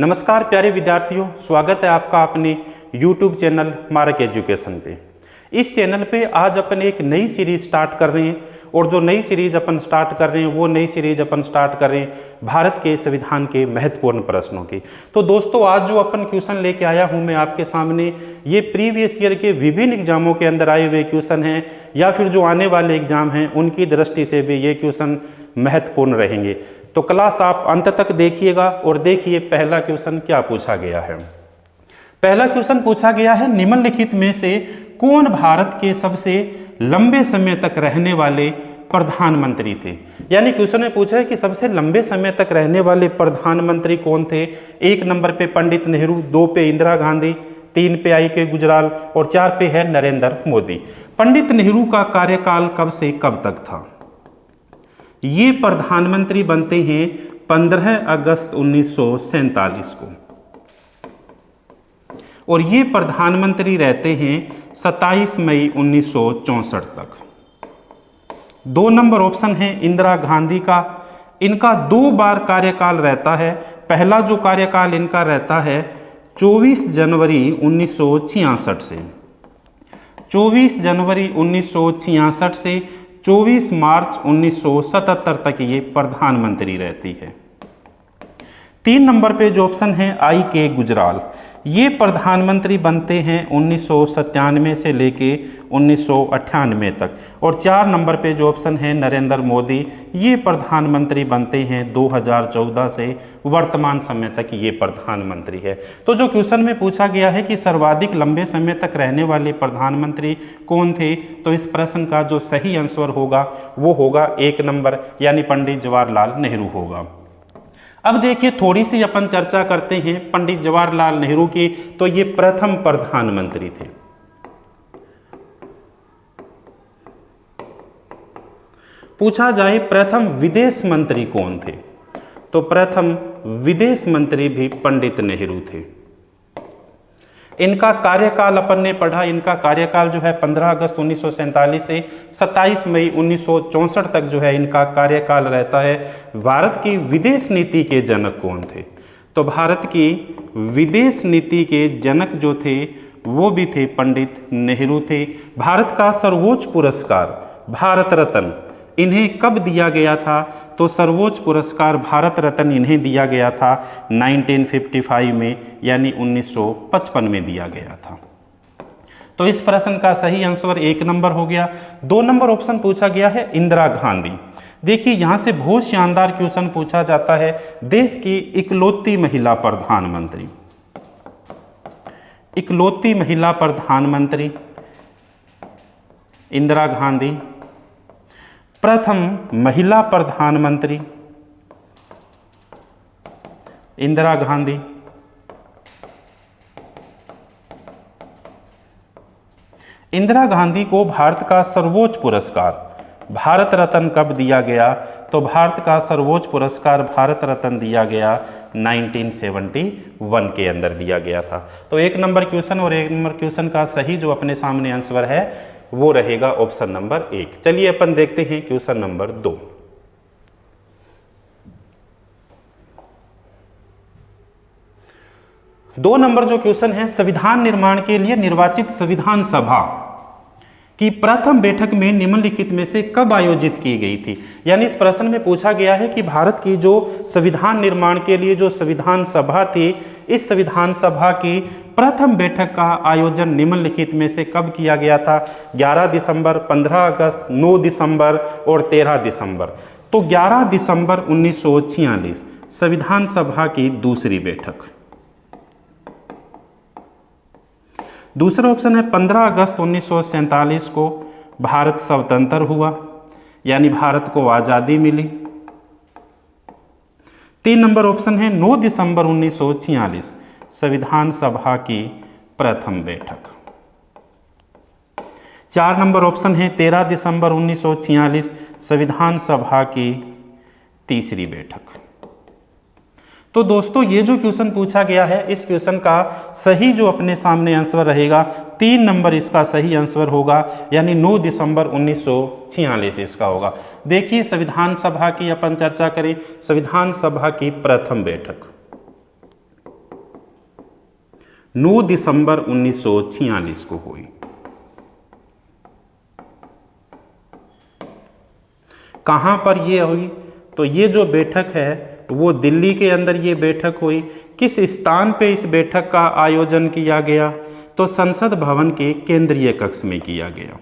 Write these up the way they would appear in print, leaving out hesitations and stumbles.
नमस्कार प्यारे विद्यार्थियों, स्वागत है आपका अपने YouTube चैनल मार्क एजुकेशन पे। इस चैनल पे आज अपन एक नई सीरीज स्टार्ट कर रहे हैं और जो नई सीरीज अपन स्टार्ट कर रहे हैं वो नई सीरीज अपन स्टार्ट कर रहे हैं भारत के संविधान के महत्वपूर्ण प्रश्नों की। तो दोस्तों, आज जो अपन क्वेश्चन लेके आया हूँ मैं आपके सामने, ये प्रीवियस ईयर के विभिन्न एग्जामों के अंदर आए हुए क्वेश्चन हैं या फिर जो आने वाले एग्जाम हैं उनकी दृष्टि से भी ये क्वेश्चन महत्वपूर्ण रहेंगे। तो क्लास आप अंत तक देखिएगा और देखिए पहला क्वेश्चन क्या पूछा गया है। पहला क्वेश्चन पूछा गया है, निम्नलिखित में से कौन भारत के सबसे लंबे समय तक रहने वाले प्रधानमंत्री थे। यानी क्वेश्चन में पूछा है कि सबसे लंबे समय तक रहने वाले प्रधानमंत्री कौन थे। 1 नंबर पे पंडित नेहरू, 2 पे इंदिरा गांधी, 3 पे आई.के. गुजराल और 4 पे है नरेंद्र मोदी। पंडित नेहरू का कार्यकाल कब से कब तक था? ये प्रधानमंत्री बनते हैं 15 अगस्त 1947 को और ये प्रधानमंत्री रहते हैं 27 मई 1964 तक। 2 नंबर ऑप्शन है इंदिरा गांधी का। इनका 2 बार कार्यकाल रहता है। पहला जो कार्यकाल इनका रहता है 24 जनवरी 1966 से 24 जनवरी 1966 से 24 मार्च 1977 तक ये प्रधानमंत्री रहती है। 3 नंबर पे जो ऑप्शन है आई.के. गुजराल, ये प्रधानमंत्री बनते हैं 1997 से लेके 1998 तक। और 4 नंबर पे जो ऑप्शन है नरेंद्र मोदी, ये प्रधानमंत्री बनते हैं 2014 से वर्तमान समय तक ये प्रधानमंत्री है। तो जो क्वेश्चन में पूछा गया है कि सर्वाधिक लंबे समय तक रहने वाले प्रधानमंत्री कौन थे, तो इस प्रश्न का जो सही आंसर होगा वो होगा 1 नंबर यानी पंडित जवाहरलाल नेहरू होगा। अब देखिए थोड़ी सी अपन चर्चा करते हैं पंडित जवाहरलाल नेहरू की। तो ये प्रथम प्रधानमंत्री थे। पूछा जाए प्रथम विदेश मंत्री कौन थे, तो प्रथम विदेश मंत्री भी पंडित नेहरू थे। इनका कार्यकाल अपन ने पढ़ा, इनका कार्यकाल जो है 15 अगस्त 1947 से 27 मई 1964 तक जो है इनका कार्यकाल रहता है। भारत की विदेश नीति के जनक कौन थे, तो भारत की विदेश नीति के जनक जो थे वो भी थे पंडित नेहरू थे। भारत का सर्वोच्च पुरस्कार भारत रत्न इन्हें कब दिया गया था, तो सर्वोच्च पुरस्कार भारत रत्न इन्हें दिया गया था 1955 में यानी 1955 में दिया गया था। तो इस प्रश्न का सही आंसर 1 नंबर हो गया। 2 नंबर ऑप्शन पूछा गया है इंदिरा गांधी। देखिए यहाँ से बहुत शानदार क्वेश्चन पूछा जाता है, देश की इकलौती महिला प्रधानमंत्री, इकलौती महिला प्रधानमंत्री इंदिरा गांधी। प्रथम महिला प्रधानमंत्री इंदिरा गांधी। इंदिरा गांधी को भारत का सर्वोच्च पुरस्कार भारत रत्न कब दिया गया, तो भारत का सर्वोच्च पुरस्कार भारत रत्न दिया गया 1971 के अंदर दिया गया था। तो 1 नंबर क्वेश्चन और 1 नंबर क्वेश्चन का सही जो अपने सामने आंसर है वो रहेगा ऑप्शन नंबर 1। चलिए अपन देखते हैं क्वेश्चन नंबर 2। दो नंबर जो क्वेश्चन है, संविधान निर्माण के लिए निर्वाचित संविधान सभा की प्रथम बैठक में निम्नलिखित में से कब आयोजित की गई थी। यानी इस प्रश्न में पूछा गया है कि भारत की जो संविधान निर्माण के लिए जो संविधान सभा थी, इस संविधान सभा की प्रथम बैठक का आयोजन निम्नलिखित में से कब किया गया था। 11 दिसंबर, 15 अगस्त, 9 दिसंबर और 13 दिसंबर। तो 11 दिसंबर 1946 संविधान सभा की दूसरी बैठक। दूसरा ऑप्शन है 15 अगस्त 1947 को भारत स्वतंत्र हुआ यानी भारत को आज़ादी मिली। 3 नंबर ऑप्शन है 9 दिसंबर 1946 संविधान सभा की प्रथम बैठक। 4 नंबर ऑप्शन है 13 दिसंबर 1946 संविधान सभा की तीसरी बैठक। तो दोस्तों ये जो क्वेश्चन पूछा गया है, इस क्वेश्चन का सही जो अपने सामने आंसर रहेगा 3 नंबर इसका सही आंसर होगा यानी 9 दिसंबर 1946 इसका होगा। देखिए संविधान सभा की अपन चर्चा करें, संविधान सभा की प्रथम बैठक 9 दिसंबर 1946 को हुई। कहाँ पर ये हुई? तो ये जो बैठक है वो दिल्ली के अंदर ये बैठक हुई। किस स्थान पे इस बैठक का आयोजन किया गया? तो संसद भवन के केंद्रीय कक्ष में किया गया।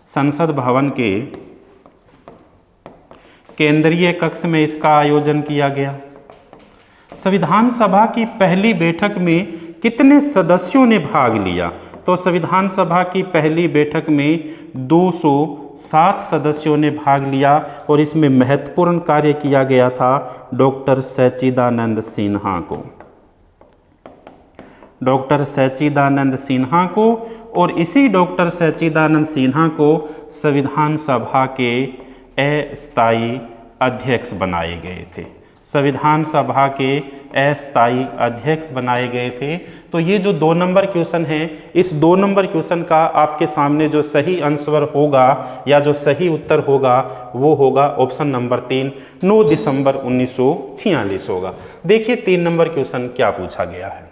संसद भवन के केंद्रीय कक्ष में इसका आयोजन किया गया। संविधान सभा की पहली बैठक में कितने सदस्यों ने भाग लिया? तो संविधान सभा की पहली बैठक में 207 सदस्यों ने भाग लिया और इसमें महत्वपूर्ण कार्य किया गया था डॉक्टर सच्चिदानंद सिन्हा को। डॉक्टर सच्चिदानंद सिन्हा को, और इसी डॉक्टर सच्चिदानंद सिन्हा को संविधान सभा के अस्थायी अध्यक्ष बनाए गए थे। संविधान सभा के अस्थायी अध्यक्ष बनाए गए थे। तो ये जो 2 नंबर क्वेश्चन है, इस 2 नंबर क्वेश्चन का आपके सामने जो सही आंसर होगा या जो सही उत्तर होगा वो होगा ऑप्शन नंबर 3, 9 दिसंबर 1946 होगा। देखिए 3 नंबर क्वेश्चन क्या पूछा गया है।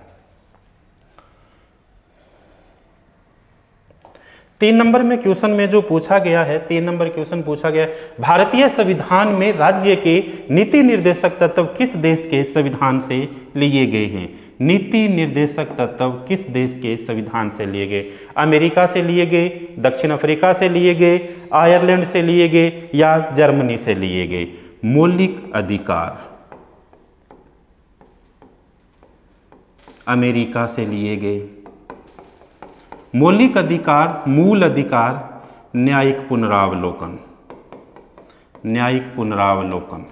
3 नंबर में क्वेश्चन में जो पूछा गया है, 3 नंबर क्वेश्चन पूछा गया है, भारतीय संविधान में राज्य के नीति निर्देशक तत्व किस देश के संविधान से लिए गए हैं? नीति निर्देशक तत्व किस देश के संविधान से लिए गए? अमेरिका से लिए गए, दक्षिण अफ्रीका से लिए गए, आयरलैंड से लिए गए या जर्मनी से लिए गए? मौलिक अधिकार अमेरिका से लिए गए। मौलिक अधिकार, मूल अधिकार, न्यायिक पुनरावलोकन, न्यायिक पुनरावलोकन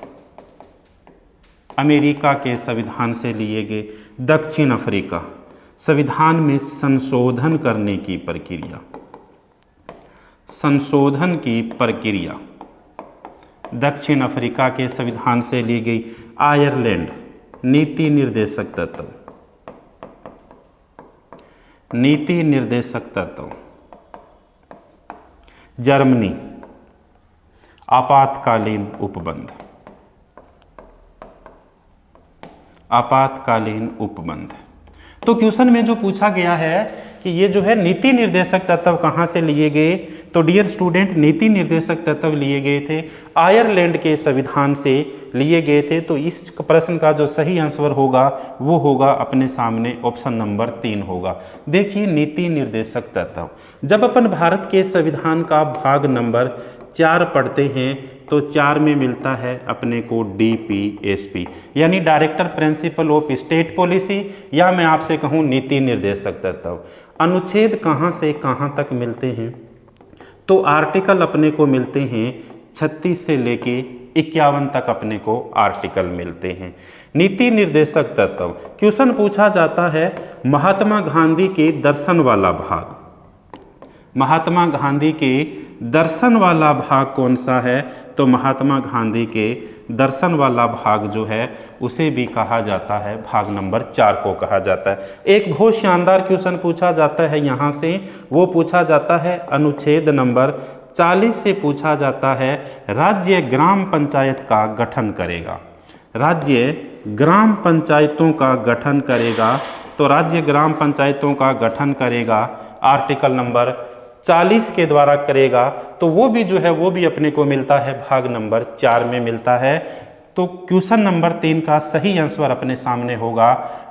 अमेरिका के संविधान से लिए गए। दक्षिण अफ्रीका, संविधान में संशोधन करने की प्रक्रिया, संशोधन की प्रक्रिया दक्षिण अफ्रीका के संविधान से ली गई। आयरलैंड, नीति निर्देशक तत्व, नीति निर्देशक तत्व। जर्मनी, आपातकालीन उपबंध, आपातकालीन उपबंध। तो क्वेश्चन में जो पूछा गया है कि ये जो है नीति निर्देशक तत्व कहाँ से लिए गए, तो डियर स्टूडेंट नीति निर्देशक तत्व लिए गए थे आयरलैंड के संविधान से लिए गए थे। तो इस प्रश्न का जो सही आंसर होगा वो होगा अपने सामने ऑप्शन नंबर 3 होगा। देखिए नीति निर्देशक तत्व, जब अपन भारत के संविधान का भाग नंबर 4 पढ़ते हैं तो 4 में मिलता है अपने को DPSP यानी director principle of state policy, या मैं आपसे कहूँ नीति निर्देशक तत्व। अनुच्छेद कहाँ से कहाँ तक मिलते हैं, तो आर्टिकल अपने को मिलते हैं 36 से लेके 51 तक अपने को आर्टिकल मिलते हैं। नीति निर्देशक तत्व क्वेश्चन पूछा जाता है महात्मा गांधी के दर्शन वाला भाग, महात्मा गांधी के दर्शन वाला भाग कौन सा है, तो महात्मा गांधी के दर्शन वाला भाग जो है उसे भी कहा जाता है भाग नंबर 4 को कहा जाता है। एक बहुत शानदार क्वेश्चन पूछा जाता है यहाँ से, वो पूछा जाता है अनुच्छेद नंबर 40 से पूछा जाता है राज्य ग्राम पंचायत का गठन करेगा, राज्य ग्राम पंचायतों का गठन करेगा। तो राज्य ग्राम पंचायतों का गठन करेगा आर्टिकल नंबर 40 के द्वारा करेगा। तो वो भी जो है वो भी अपने को मिलता है भाग नंबर 4 में मिलता है। तो क्वेश्चन नंबर 3 का सही आंसर अपने सामने होगा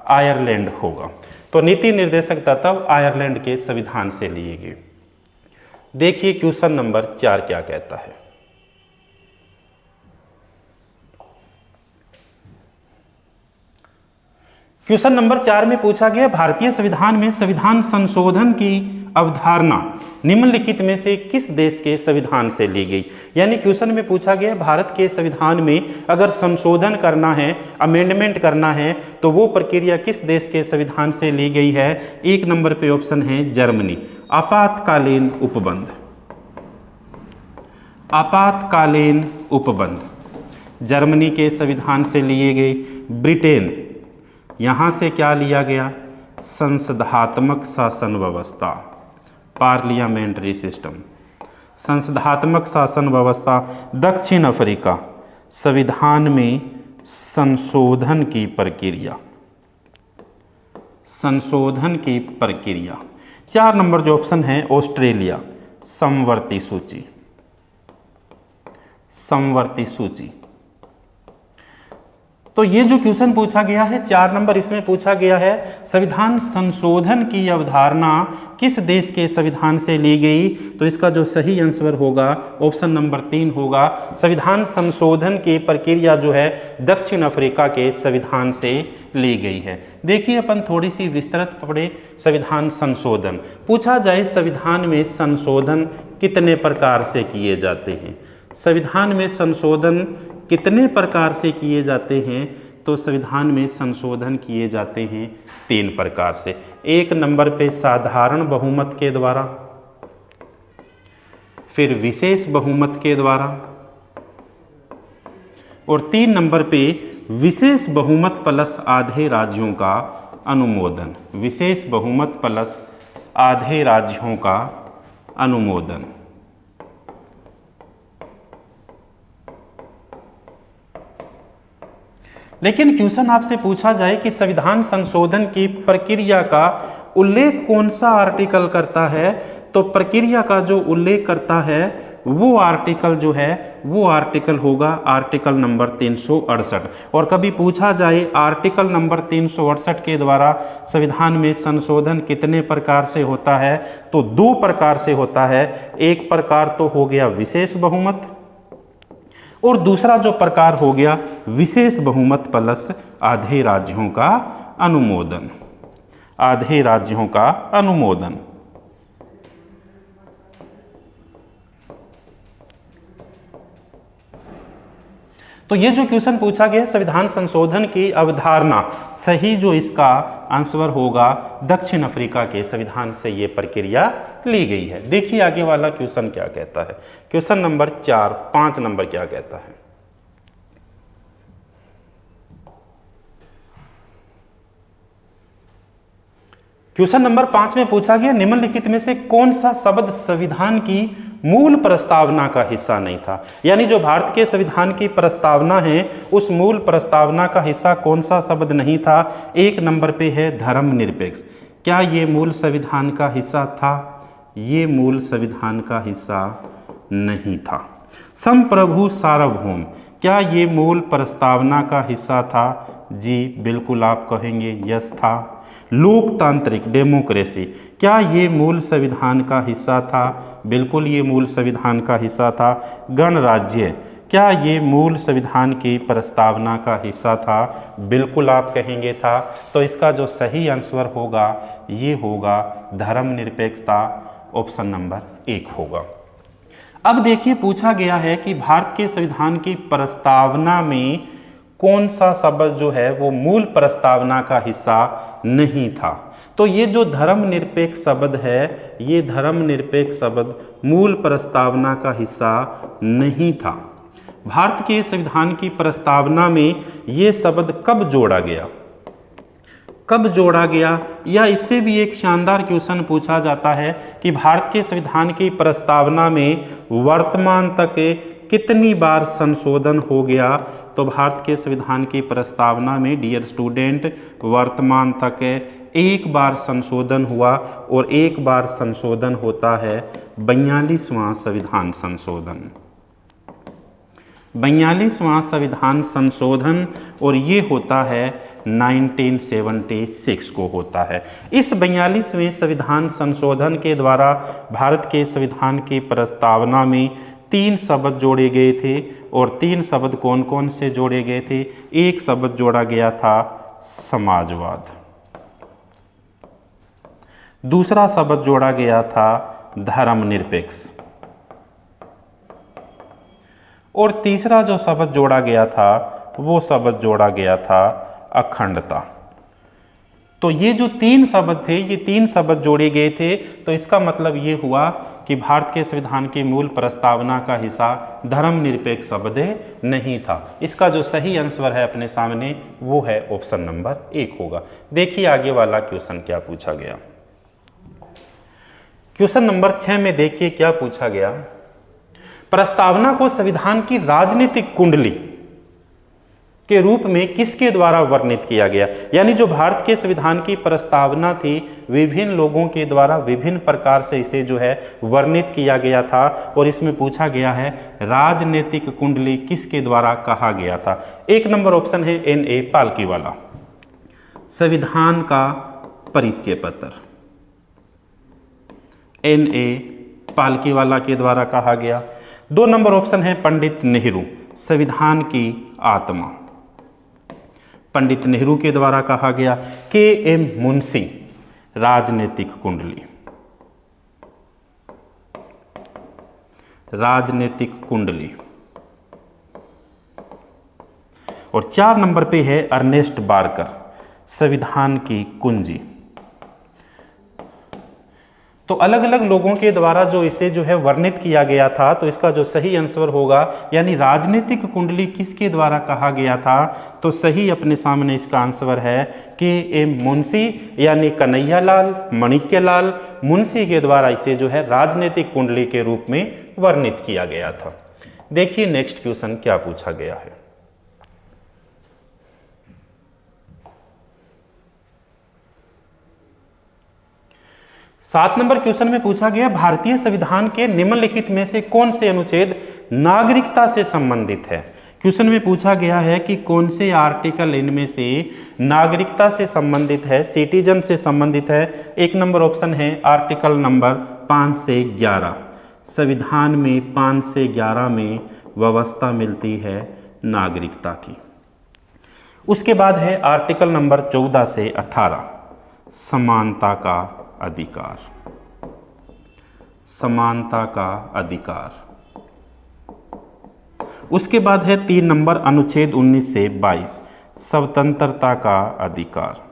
आयरलैंड होगा। तो नीति निर्देशक तत्व आयरलैंड के संविधान से लिए गए। देखिए क्वेश्चन नंबर 4 क्या कहता है। क्वेश्चन नंबर 4 में पूछा गया भारतीय संविधान में संविधान संशोधन की अवधारणा निम्नलिखित में से किस देश के संविधान से ली गई। यानी क्वेश्चन में पूछा गया भारत के संविधान में अगर संशोधन करना है, अमेंडमेंट करना है, तो वो प्रक्रिया किस देश के संविधान से ली गई है। 1 नंबर पे ऑप्शन है जर्मनी। आपातकालीन उपबंध, आपातकालीन उपबंध जर्मनी के संविधान से लिए गए। ब्रिटेन, यहाँ से क्या लिया गया, संसदात्मक शासन व्यवस्था, पार्लियामेंट्री सिस्टम, संसदात्मक शासन व्यवस्था। दक्षिण अफ्रीका, संविधान में संशोधन की प्रक्रिया, संशोधन की प्रक्रिया। 4 नंबर जो ऑप्शन है ऑस्ट्रेलिया, समवर्ती सूची, समवर्ती सूची। तो ये जो क्वेश्चन पूछा गया है 4 नंबर, इसमें पूछा गया है संविधान संशोधन की अवधारणा किस देश के संविधान से ली गई। तो इसका जो सही आंसर होगा ऑप्शन नंबर 3 होगा। संविधान संशोधन की प्रक्रिया जो है दक्षिण अफ्रीका के संविधान से ली गई है। देखिए अपन थोड़ी सी विस्तृत पढ़े संविधान संशोधन। पूछा जाए संविधान में संशोधन कितने प्रकार से किए जाते हैं, संविधान में संशोधन कितने प्रकार से किए जाते हैं। तो संविधान में संशोधन किए जाते हैं 3 प्रकार से। 1 नंबर पे साधारण बहुमत के द्वारा, फिर विशेष बहुमत के द्वारा, और 3 नंबर पे विशेष बहुमत प्लस आधे राज्यों का अनुमोदन, विशेष बहुमत प्लस आधे राज्यों का अनुमोदन। लेकिन क्वेश्चन आपसे पूछा जाए कि संविधान संशोधन की प्रक्रिया का उल्लेख कौन सा आर्टिकल करता है, तो प्रक्रिया का जो उल्लेख करता है वो आर्टिकल जो है वो आर्टिकल होगा आर्टिकल नंबर 368। और कभी पूछा जाए आर्टिकल नंबर 368 के द्वारा संविधान में संशोधन कितने प्रकार से होता है, तो 2 प्रकार से होता है। एक प्रकार तो हो गया विशेष बहुमत, और दूसरा जो प्रकार हो गया विशेष बहुमत प्लस आधे राज्यों का अनुमोदन, आधे राज्यों का अनुमोदन। तो ये जो क्वेश्चन पूछा गया संविधान संशोधन की अवधारणा, सही जो इसका आंसर होगा दक्षिण अफ्रीका के संविधान से ये प्रक्रिया ली गई है। देखिए आगे वाला क्वेश्चन क्या कहता है। क्वेश्चन नंबर 5 नंबर क्या कहता है। क्वेश्चन नंबर 5 में पूछा गया निम्नलिखित में से कौन सा शब्द संविधान की मूल प्रस्तावना का हिस्सा नहीं था। यानी जो भारत के संविधान की प्रस्तावना है उस मूल प्रस्तावना का हिस्सा कौन सा शब्द नहीं था। 1 नंबर पे है धर्मनिरपेक्ष। क्या ये मूल संविधान का हिस्सा था? ये मूल संविधान का हिस्सा नहीं था। संप्रभु सार्वभौम, क्या ये मूल प्रस्तावना का हिस्सा था? जी बिल्कुल आप कहेंगे यस था। लोकतांत्रिक डेमोक्रेसी, क्या ये मूल संविधान का हिस्सा था? बिल्कुल ये मूल संविधान का हिस्सा था। गणराज्य, क्या ये मूल संविधान की प्रस्तावना का हिस्सा था? बिल्कुल आप कहेंगे था। तो इसका जो सही आंसर होगा ये होगा धर्मनिरपेक्षता, ऑप्शन नंबर 1 होगा। अब देखिए पूछा गया है कि भारत के संविधान की प्रस्तावना में कौन सा शब्द जो है वो मूल प्रस्तावना का हिस्सा नहीं था। तो ये जो धर्मनिरपेक्ष शब्द है, ये धर्मनिरपेक्ष शब्द मूल प्रस्तावना का हिस्सा नहीं था। भारत के संविधान की प्रस्तावना में ये शब्द कब जोड़ा गया, कब जोड़ा गया? या इससे भी एक शानदार क्वेश्चन पूछा जाता है कि भारत के संविधान की प्रस्तावना में वर्तमान तक कितनी बार संशोधन हो गया। तो भारत के संविधान की प्रस्तावना में डियर स्टूडेंट वर्तमान तक 1 बार संशोधन हुआ, और 1 बार संशोधन होता है 42वां संविधान संशोधन, 42वां संविधान संशोधन, और ये होता है 1976 को होता है। इस 42वें संविधान संशोधन के द्वारा भारत के संविधान की प्रस्तावना में 3 शब्द जोड़े गए थे, और 3 शब्द कौन कौन से जोड़े गए थे? एक शब्द जोड़ा गया था समाजवाद, दूसरा शब्द जोड़ा गया था धर्मनिरपेक्ष, और तीसरा जो शब्द जोड़ा गया था वो शब्द जोड़ा गया था अखंडता। तो ये जो 3 शब्द थे, ये 3 शब्द जोड़े गए थे। तो इसका मतलब ये हुआ कि भारत के संविधान की मूल प्रस्तावना का हिस्सा धर्मनिरपेक्ष शब्द नहीं था। इसका जो सही आंसर है अपने सामने वो है ऑप्शन नंबर 1 होगा। देखिए आगे वाला क्वेश्चन क्या पूछा गया। क्वेश्चन नंबर 6 में देखिए क्या पूछा गया। प्रस्तावना को संविधान की राजनीतिक कुंडली के रूप में किसके द्वारा वर्णित किया गया। यानी जो भारत के संविधान की प्रस्तावना थी, विभिन्न लोगों के द्वारा विभिन्न प्रकार से इसे जो है वर्णित किया गया था, और इसमें पूछा गया है राजनीतिक कुंडली किसके द्वारा कहा गया था। एक नंबर ऑप्शन है N.A. पालकीवाला, संविधान का परिचय पत्र, N.A. पालकीवाला के द्वारा कहा गया। 2 नंबर ऑप्शन है पंडित नेहरू, संविधान की आत्मा, पंडित नेहरू के द्वारा कहा गया। K.M. मुंशी, राजनीतिक कुंडली, राजनीतिक कुंडली। और 4 नंबर पे है अर्नेस्ट बारकर, संविधान की कुंजी। तो अलग अलग लोगों के द्वारा जो इसे जो है वर्णित किया गया था, तो इसका जो सही आंसर होगा, यानी राजनीतिक कुंडली किसके द्वारा कहा गया था, तो सही अपने सामने इसका आंसर है K.M. मुंशी, यानी कन्हैयालाल माणिक्यलाल मुंशी के द्वारा इसे जो है राजनीतिक कुंडली के रूप में वर्णित किया गया था। देखिए नेक्स्ट क्वेश्चन क्या पूछा गया है। 7 नंबर क्वेश्चन में पूछा गया भारतीय संविधान के निम्नलिखित में से कौन से अनुच्छेद नागरिकता से संबंधित है। क्वेश्चन में पूछा गया है कि कौन से आर्टिकल इनमें से नागरिकता से संबंधित है, सिटीजन से संबंधित है। एक नंबर ऑप्शन है आर्टिकल नंबर 5 से 11, संविधान में 5 से 11 में व्यवस्था मिलती है नागरिकता की। उसके बाद है आर्टिकल नंबर 14 से 18, समानता का अधिकार, समानता का अधिकार। उसके बाद है 3 नंबर अनुच्छेद 19 से 22, स्वतंत्रता का अधिकार।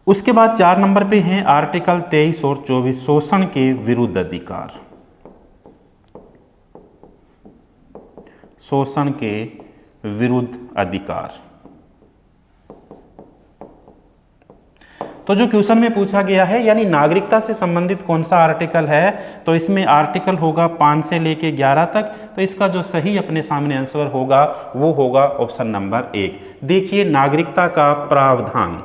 उसके बाद 4 नंबर पे हैं आर्टिकल 23 और 24, शोषण के विरुद्ध अधिकार, शोषण के विरुद्ध अधिकार। तो जो क्वेश्चन में पूछा गया है यानी नागरिकता से संबंधित कौन सा आर्टिकल है, तो इसमें आर्टिकल होगा 5 से लेके 11 तक। तो इसका जो सही अपने सामने आंसर होगा वो होगा ऑप्शन नंबर 1। देखिए नागरिकता का प्रावधान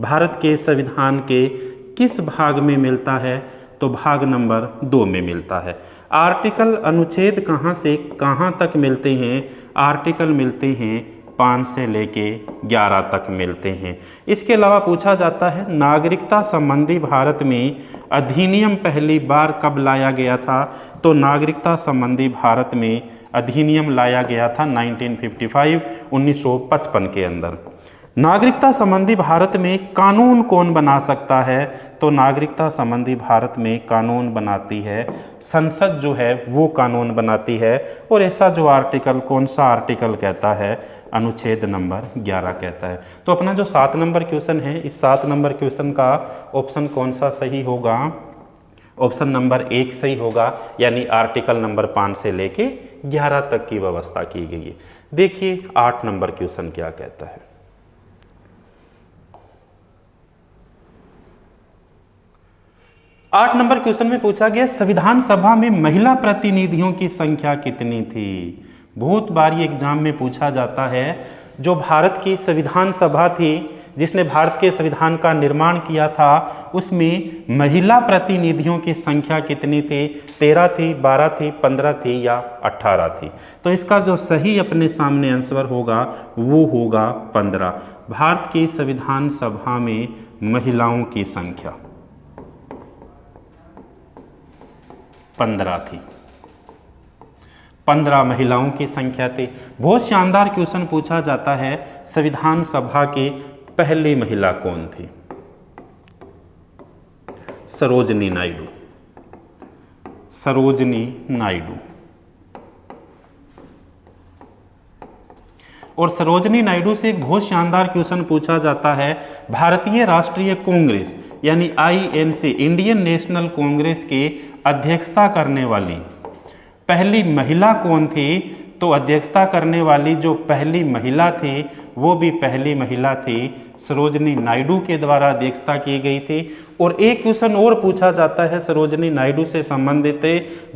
भारत के संविधान के किस भाग में मिलता है, तो भाग नंबर 2 में मिलता है। आर्टिकल अनुच्छेद कहाँ से कहाँ तक मिलते हैं, आर्टिकल मिलते हैं 5 से लेके 11 तक मिलते हैं। इसके अलावा पूछा जाता है नागरिकता संबंधी भारत में अधिनियम पहली बार कब लाया गया था, तो नागरिकता संबंधी भारत में अधिनियम लाया गया था 1955 के अंदर। नागरिकता संबंधी भारत में कानून कौन बना सकता है, तो नागरिकता संबंधी भारत में कानून बनाती है संसद, जो है वो कानून बनाती है। और ऐसा जो आर्टिकल कौन सा आर्टिकल कहता है, अनुच्छेद नंबर 11 कहता है। तो अपना जो 7 नंबर क्वेश्चन है, इस 7 नंबर क्वेश्चन का ऑप्शन कौन सा सही होगा, ऑप्शन नंबर 1 सही होगा, यानी आर्टिकल नंबर 5 से लेके 11 तक की व्यवस्था की गई है। देखिए 8 नंबर क्वेश्चन क्या कहता है। 8 नंबर क्वेश्चन में पूछा गया संविधान सभा में महिला प्रतिनिधियों की संख्या कितनी थी। बहुत बार ये एग्जाम में पूछा जाता है। जो भारत की संविधान सभा थी जिसने भारत के संविधान का निर्माण किया था, उसमें महिला प्रतिनिधियों की संख्या कितनी थी, 13 थी, 12 थी, 15 थी या 18 थी। तो इसका जो सही अपने सामने आंसर होगा वो होगा 15। भारत की संविधान सभा में महिलाओं की संख्या 15 थी, 15 महिलाओं की संख्या थी। बहुत शानदार क्वेश्चन पूछा जाता है संविधान सभा की पहली महिला कौन थी, सरोजनी नायडू, सरोजनी नायडू। और सरोजनी नायडू से एक बहुत शानदार क्वेश्चन पूछा जाता है भारतीय राष्ट्रीय कांग्रेस यानी INC इंडियन नेशनल कांग्रेस की अध्यक्षता करने वाली पहली महिला कौन थी, तो अध्यक्षता करने वाली जो पहली महिला थी वो भी पहली महिला थी सरोजिनी नायडू के द्वारा अध्यक्षता की गई थी। और एक क्वेश्चन और पूछा जाता है सरोजिनी नायडू से संबंधित,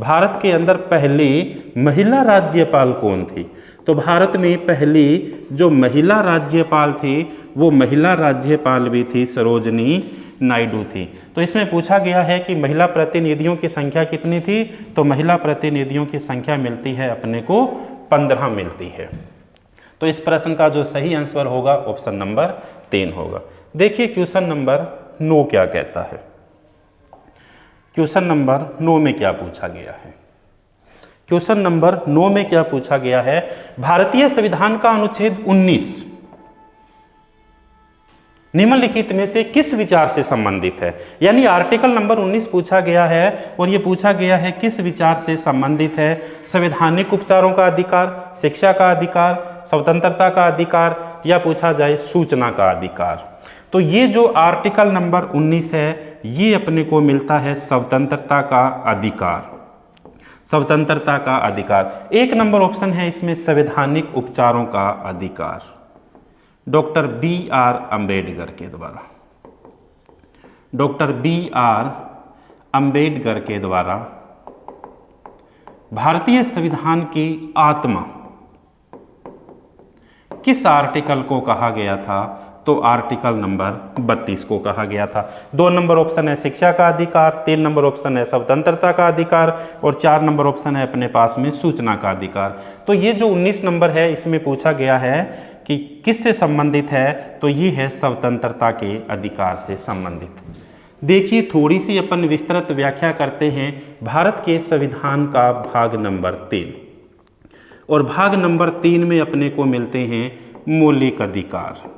भारत के अंदर पहली महिला राज्यपाल कौन थी? तो भारत में पहली जो महिला राज्यपाल थी वो महिला राज्यपाल भी थी सरोजिनी नायडू थी। तो इसमें पूछा गया है कि महिला प्रतिनिधियों की संख्या कितनी थी? तो महिला प्रतिनिधियों की संख्या मिलती है अपने को 15 मिलती है। तो इस प्रश्न का जो सही आंसर होगा ऑप्शन नंबर 3 होगा। देखिए क्वेश्चन नंबर 9 क्या कहता है। क्वेश्चन नंबर 9 में क्या पूछा गया है? क्वेश्चन नंबर 9 में क्या पूछा गया है? भारतीय संविधान का अनुच्छेद 19 निम्नलिखित में से किस विचार से संबंधित है? यानी आर्टिकल नंबर 19 पूछा गया है और ये पूछा गया है किस विचार से संबंधित है? संवैधानिक उपचारों का अधिकार, शिक्षा का अधिकार, स्वतंत्रता का अधिकार, या पूछा जाए सूचना का अधिकार। तो ये जो आर्टिकल नंबर 19 है ये अपने को मिलता है स्वतंत्रता का अधिकार। स्वतंत्रता का अधिकार। एक नंबर ऑप्शन है इसमें संवैधानिक उपचारों का अधिकार, डॉक्टर B.R. अम्बेडकर के द्वारा। Doctor B.R. अम्बेडकर के द्वारा भारतीय संविधान की आत्मा किस आर्टिकल को कहा गया था? तो आर्टिकल नंबर 32 को कहा गया था। 2 नंबर ऑप्शन है शिक्षा का अधिकार, 3 नंबर ऑप्शन है स्वतंत्रता का अधिकार और 4 नंबर ऑप्शन है अपने पास में सूचना का अधिकार। तो ये जो 19 नंबर है इसमें पूछा गया है कि किससे संबंधित है? तो ये है स्वतंत्रता के अधिकार से संबंधित। देखिए थोड़ी सी अपन विस्तृत व्याख्या करते हैं भारत के संविधान का भाग नंबर 3, और भाग नंबर 3 में अपने को मिलते हैं मौलिक अधिकार।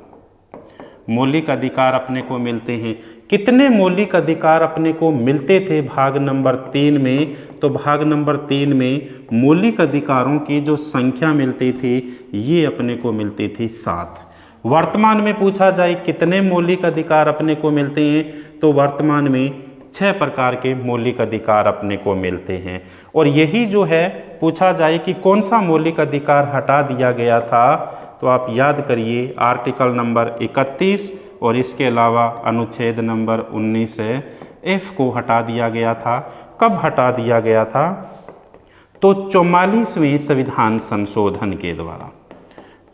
मौलिक अधिकार अपने को मिलते हैं। कितने मौलिक अधिकार अपने को मिलते थे भाग नंबर 3 में? तो भाग नंबर 3 में मौलिक अधिकारों की जो संख्या मिलती थी ये अपने को मिलती थी 7। वर्तमान में पूछा जाए कितने मौलिक अधिकार अपने को मिलते हैं? तो वर्तमान में 6 प्रकार के मौलिक अधिकार अपने को मिलते हैं। और यही जो है पूछा जाए कि कौन सा मौलिक अधिकार हटा दिया गया था, तो आप याद करिए आर्टिकल नंबर 31 और इसके अलावा अनुच्छेद नंबर 19 F को हटा दिया गया था। कब हटा दिया गया था? तो 44वें संविधान संशोधन के द्वारा।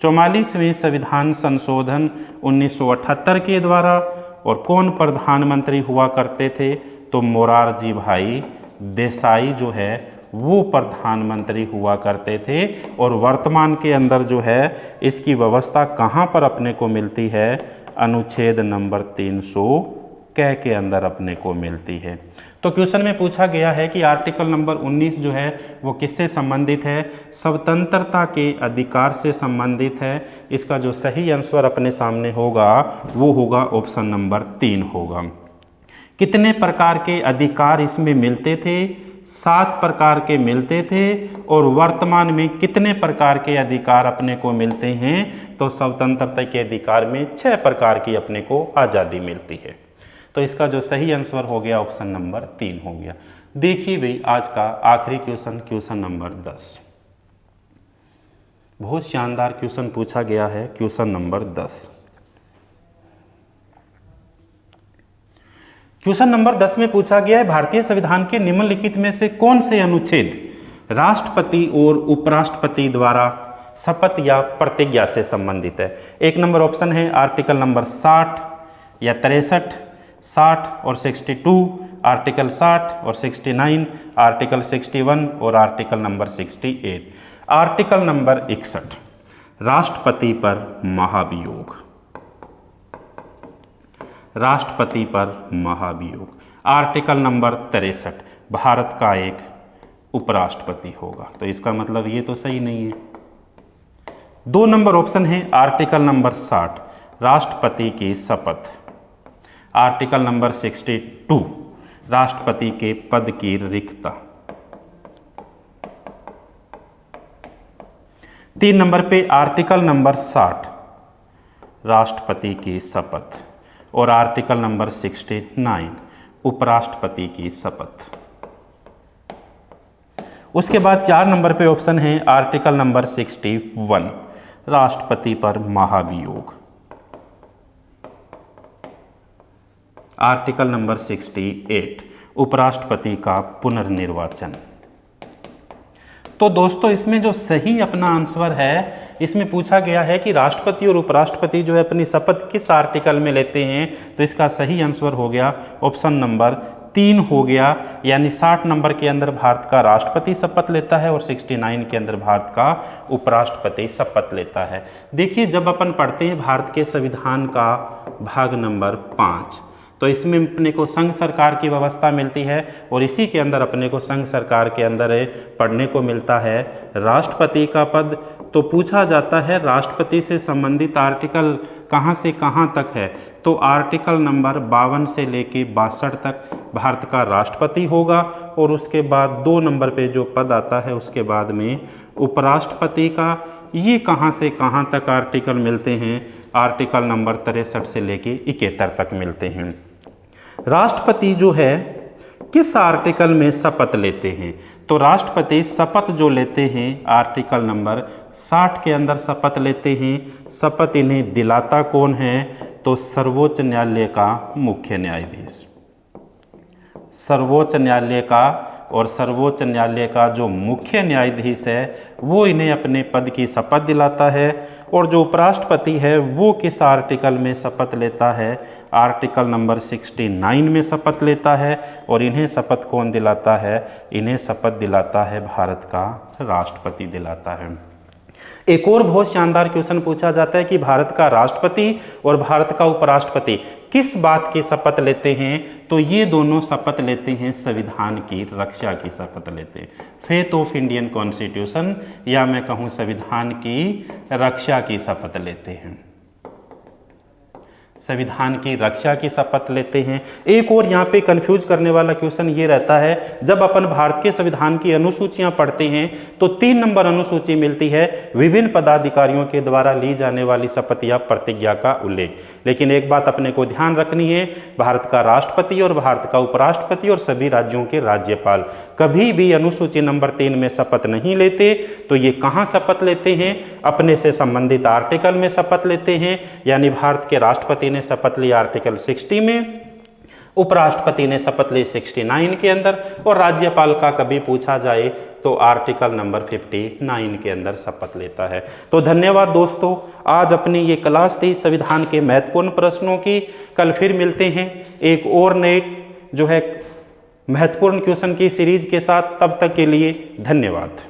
44वें संविधान संशोधन 1978 के द्वारा। और कौन प्रधानमंत्री हुआ करते थे? तो मोरारजी भाई देसाई जो है वो प्रधानमंत्री हुआ करते थे। और वर्तमान के अंदर जो है इसकी व्यवस्था कहाँ पर अपने को मिलती है? अनुच्छेद नंबर 300 के अंदर अपने को मिलती है। तो क्वेश्चन में पूछा गया है कि आर्टिकल नंबर 19 जो है वो किससे संबंधित है? स्वतंत्रता के अधिकार से संबंधित है। इसका जो सही आंसर अपने सामने होगा वो होगा ऑप्शन नंबर 3 होगा। कितने प्रकार के अधिकार इसमें मिलते थे? 7 प्रकार के मिलते थे। और वर्तमान में कितने प्रकार के अधिकार अपने को मिलते हैं? तो स्वतंत्रता के अधिकार में 6 प्रकार की अपने को आज़ादी मिलती है। तो इसका जो सही आंसर हो गया ऑप्शन नंबर 3 हो गया। देखिए भाई आज का आखिरी क्वेश्चन, क्वेश्चन नंबर 10। बहुत शानदार क्वेश्चन पूछा गया है, क्वेश्चन नंबर 10। क्वेश्चन नंबर 10 में पूछा गया है भारतीय संविधान के निम्नलिखित में से कौन से अनुच्छेद राष्ट्रपति और उपराष्ट्रपति द्वारा शपथ या प्रतिज्ञा से संबंधित है? एक नंबर ऑप्शन है आर्टिकल नंबर 60 या 63, 60 और 62, आर्टिकल 60 और 69, आर्टिकल 61 और आर्टिकल नंबर 68। आर्टिकल नंबर 61 राष्ट्रपति पर महाभियोग। राष्ट्रपति पर महाभियोग। आर्टिकल नंबर 63 भारत का एक उपराष्ट्रपति होगा। तो इसका मतलब ये तो सही नहीं है। 2 नंबर ऑप्शन है आर्टिकल नंबर 60 राष्ट्रपति की शपथ, आर्टिकल नंबर 62 राष्ट्रपति के पद की रिक्तता। 3 नंबर पे आर्टिकल नंबर 60 राष्ट्रपति की शपथ और आर्टिकल नंबर 69 उपराष्ट्रपति की शपथ। उसके बाद 4 नंबर पे ऑप्शन है आर्टिकल नंबर 61, राष्ट्रपति पर महाभियोग। आर्टिकल नंबर 68, उपराष्ट्रपति का पुनर्निर्वाचन। तो दोस्तों इसमें जो सही अपना आंसर है, इसमें पूछा गया है कि राष्ट्रपति और उपराष्ट्रपति जो है अपनी शपथ किस आर्टिकल में लेते हैं, तो इसका सही आंसर हो गया ऑप्शन नंबर 3 हो गया, यानी 60 नंबर के अंदर भारत का राष्ट्रपति शपथ लेता है और 69 के अंदर भारत का उपराष्ट्रपति शपथ लेता है। देखिए जब अपन पढ़ते हैं भारत के संविधान का भाग नंबर 5, तो इसमें अपने को संघ सरकार की व्यवस्था मिलती है और इसी के अंदर अपने को संघ सरकार के अंदर पढ़ने को मिलता है राष्ट्रपति का पद। तो पूछा जाता है राष्ट्रपति से संबंधित आर्टिकल कहाँ से कहाँ तक है, तो आर्टिकल नंबर 52 से लेके 62 तक भारत का राष्ट्रपति होगा और उसके बाद 2 नंबर पे जो पद आता है उसके बाद में उपराष्ट्रपति का। ये कहाँ से कहाँ तक आर्टिकल मिलते हैं, आर्टिकल नंबर 63 से लेके 71 तक मिलते हैं। राष्ट्रपति जो है किस आर्टिकल में शपथ लेते हैं, तो राष्ट्रपति शपथ जो लेते हैं आर्टिकल नंबर 60 के अंदर शपथ लेते हैं। शपथ इन्हें दिलाता कौन है, तो सर्वोच्च न्यायालय का मुख्य न्यायाधीश। सर्वोच्च न्यायालय का, और सर्वोच्च न्यायालय का जो मुख्य न्यायाधीश है वो इन्हें अपने पद की शपथ दिलाता है। और जो उपराष्ट्रपति है वो किस आर्टिकल में शपथ लेता है, आर्टिकल नंबर 69 में शपथ लेता है। और इन्हें शपथ कौन दिलाता है, इन्हें शपथ दिलाता है भारत का राष्ट्रपति दिलाता है। एक और बहुत शानदार क्वेश्चन पूछा जाता है कि भारत का राष्ट्रपति और भारत का उपराष्ट्रपति किस बात की शपथ लेते हैं, तो ये दोनों शपथ लेते हैं संविधान की रक्षा की शपथ लेते हैं। फेथ ऑफ इंडियन कॉन्स्टिट्यूशन, या मैं कहूँ संविधान की रक्षा की शपथ लेते हैं। संविधान की रक्षा की शपथ लेते हैं। एक और यहाँ पे कंफ्यूज करने वाला क्वेश्चन ये रहता है, जब अपन भारत के संविधान की अनुसूचियां पढ़ते हैं तो 3 नंबर अनुसूची मिलती है विभिन्न पदाधिकारियों के द्वारा ली जाने वाली शपथ या प्रतिज्ञा का उल्लेख। लेकिन एक बात अपने को ध्यान रखनी है, भारत का राष्ट्रपति और भारत का उपराष्ट्रपति और सभी राज्यों के राज्यपाल कभी भी अनुसूची नंबर 3 में शपथ नहीं लेते। तो ये कहाँ शपथ लेते हैं, अपने से संबंधित आर्टिकल में शपथ लेते हैं। यानी भारत के राष्ट्रपति ने शपथ ली आर्टिकल 60 में, उपराष्ट्रपति ने शपथ ली 69 के अंदर, और राज्यपाल का कभी पूछा जाए तो आर्टिकल नंबर 59 के अंदर शपथ लेता है। तो धन्यवाद दोस्तों, आज अपनी ये क्लास थी संविधान के महत्वपूर्ण प्रश्नों की। कल फिर मिलते हैं एक और नए जो है महत्वपूर्ण क्वेश्चन की सीरीज के साथ। तब तक के लिए धन्यवाद।